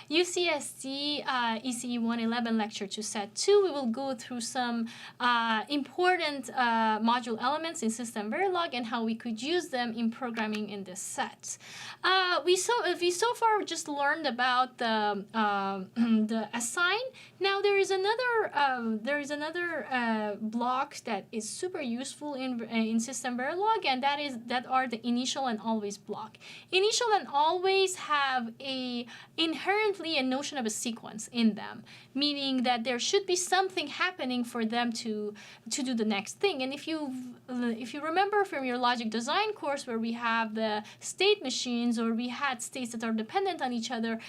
UCSD ECE 111 Lecture 2 Set 2, we will go through some important module elements in System Verilog and how we could use them in programming in this set. We so far just learned about the the assign. Now there is another block that is super useful in System Verilog, and that are the initial and always block. Initial and always have inherently a notion of a sequence in them, meaning that there should be something happening for them to do the next thing. And if you remember from your logic design course where we have the state machines, or we had states that are dependent on each other,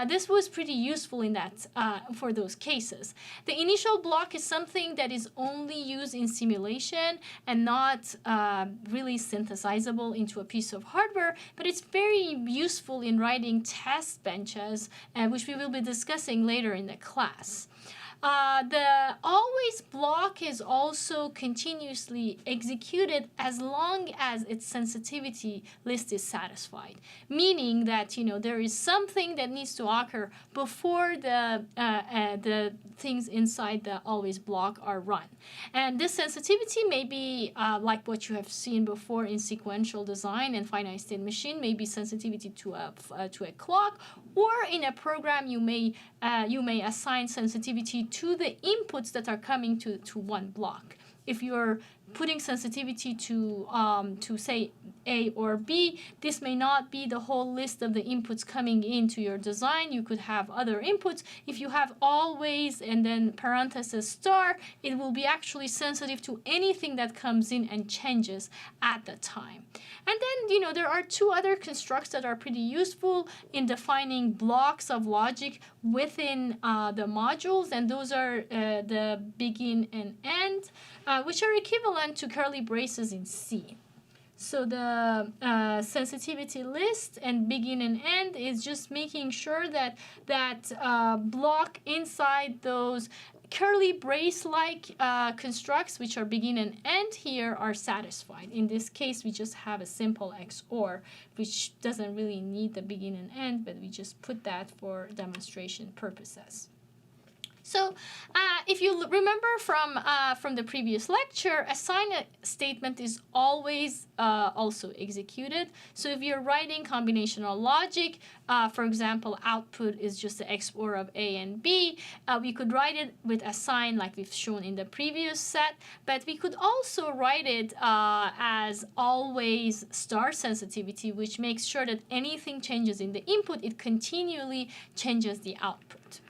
this was pretty useful in that for those cases. The initial block is something that is only used in simulation and not really synthesizable into a piece of hardware, but it's very useful in writing test benches, which we will be discussing later in the class. The always block is also continuously executed as long as its sensitivity list is satisfied, meaning that there is something that needs to occur before the things inside the always block are run. And this sensitivity may be like what you have seen before in sequential design and finite state machine, may be sensitivity to a clock, or in a program you may assign sensitivity to the inputs that are coming to one block. If you're putting sensitivity to say A or B, this may not be the whole list of the inputs coming into your design. You could have other inputs. If you have always and then parenthesis star, it will be actually sensitive to anything that comes in and changes at the time. And then, there are two other constructs that are pretty useful in defining blocks of logic within the modules, and those are the begin and end, which are equivalent to curly braces in C. So the sensitivity list and begin and end is just making sure that block inside those curly brace-like constructs, which are begin and end here, are satisfied. In this case, we just have a simple XOR, which doesn't really need the begin and end, but we just put that for demonstration purposes. So if you remember from the previous lecture, assign statement is always also executed. So if you're writing combinational logic, for example, output is just the XOR of A and B, we could write it with assign like we've shown in the previous set, but we could also write it as always star sensitivity, which makes sure that anything changes in the input, it continually changes the output.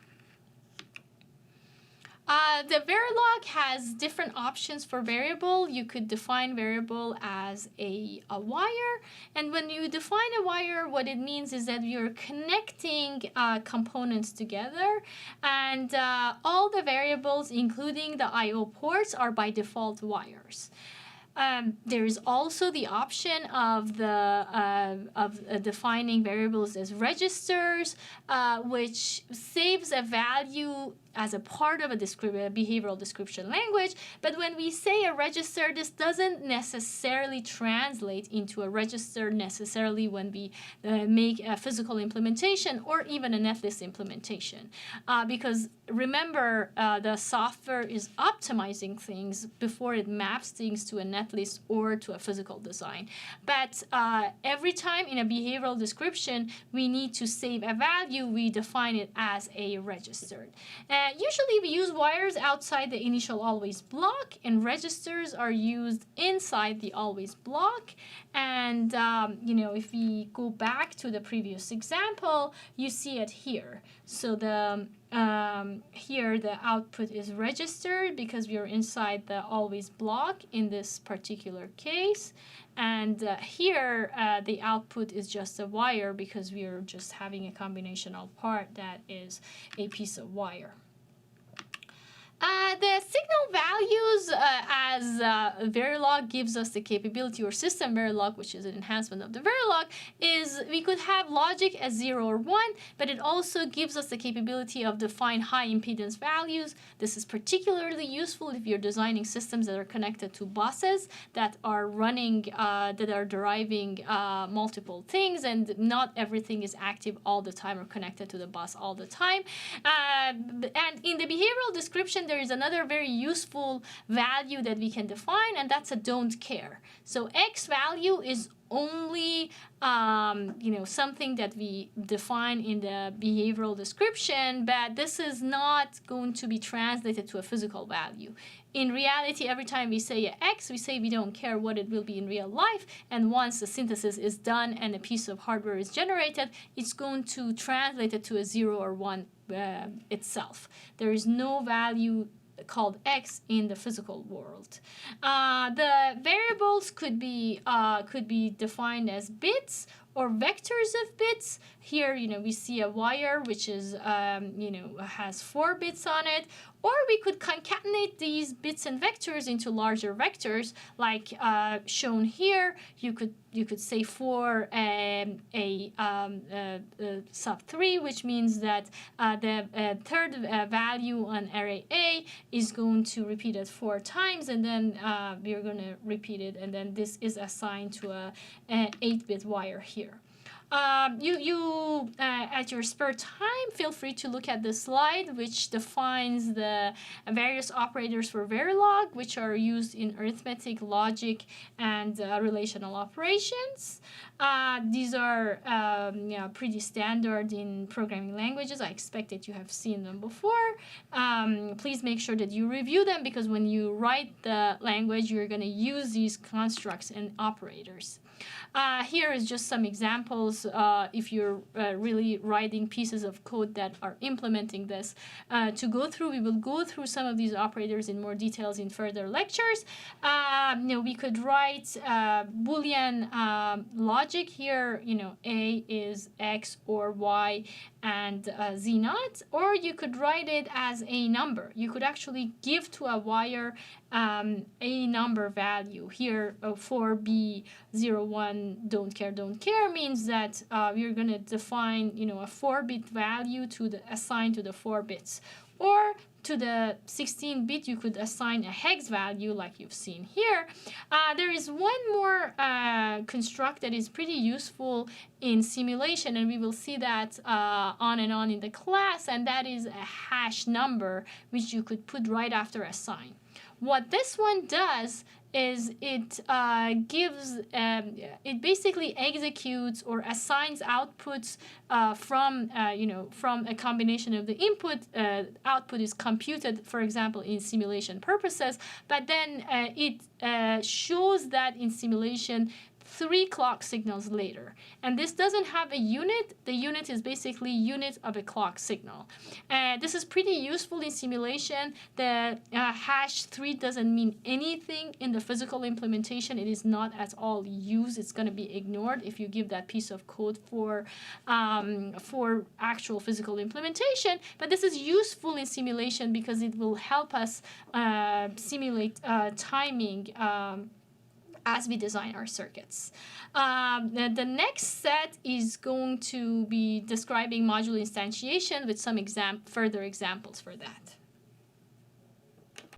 The Verilog has different options for variable. You could define variable as a wire, and when you define a wire, what it means is that you're connecting components together, and all the variables, including the I/O ports, are by default wires. There is also the option of defining variables as registers, which saves a value as a part of a behavioral description language. But when we say a register, this doesn't necessarily translate into a register necessarily when we make a physical implementation or even a netlist implementation. Because remember, the software is optimizing things before it maps things to a netlist or to a physical design. But every time in a behavioral description we need to save a value, we define it as a register. Usually we use wires outside the initial always block, and registers are used inside the always block. And if we go back to the previous example, you see it here. So here the output is registered because we are inside the always block in this particular case, and here the output is just a wire because we are just having a combinational part that is a piece of wire. The signal values as Verilog gives us the capability, or system Verilog, which is an enhancement of the Verilog, is we could have logic as 0 or 1, but it also gives us the capability of define high impedance values. This is particularly useful if you're designing systems that are connected to buses that are running, that are deriving multiple things, and not everything is active all the time or connected to the bus all the time. And in the behavioral description, there is another very useful value that we can define, and that's a don't care. So X value is only something that we define in the behavioral description, but this is not going to be translated to a physical value. In reality, every time we say a X, we say we don't care what it will be in real life, and once the synthesis is done and a piece of hardware is generated, it's going to translate it to a 0 or 1 itself. There is no value called X in the physical world. The variables could be defined as bits or vectors of bits. Here, we see a wire which is, has 4 bits on it. Or we could concatenate these bits and vectors into larger vectors, like shown here. You could say for a sub 3, which means that the third value on array A is going to repeat it 4 times, and then we're going to repeat it, and then this is assigned to a 8-bit wire here. At your spare time, feel free to look at the slide, which defines the various operators for Verilog, which are used in arithmetic, logic, and relational operations. These are pretty standard in programming languages. I expect that you have seen them before. Please make sure that you review them, because when you write the language, you're going to use these constructs and operators. Here is just some examples if you're really writing pieces of code that are implementing this to go through. We will go through some of these operators in more details in further lectures. We could write Boolean logic here. A is X or Y and Z naught, or you could write it as a number. You could actually give to a wire a number value. Here, for B01, don't care means that we're going to define, a 4-bit value assigned to the 4 bits. Or to the 16-bit, you could assign a hex value like you've seen here. There is one more construct that is pretty useful in simulation, and we will see that on and on in the class, and that is a hash number, which you could put right after a sign. What this one does is it basically executes or assigns outputs from a combination of the input. Output is computed, for example, in simulation purposes, but then it shows that in simulation 3 clock signals later. And this doesn't have a unit. The unit is basically unit of a clock signal. This is pretty useful in simulation. The hash 3 doesn't mean anything in the physical implementation. It is not at all used. It's going to be ignored if you give that piece of code for actual physical implementation. But this is useful in simulation because it will help us simulate timing as we design our circuits. The next set is going to be describing module instantiation with some further examples for that.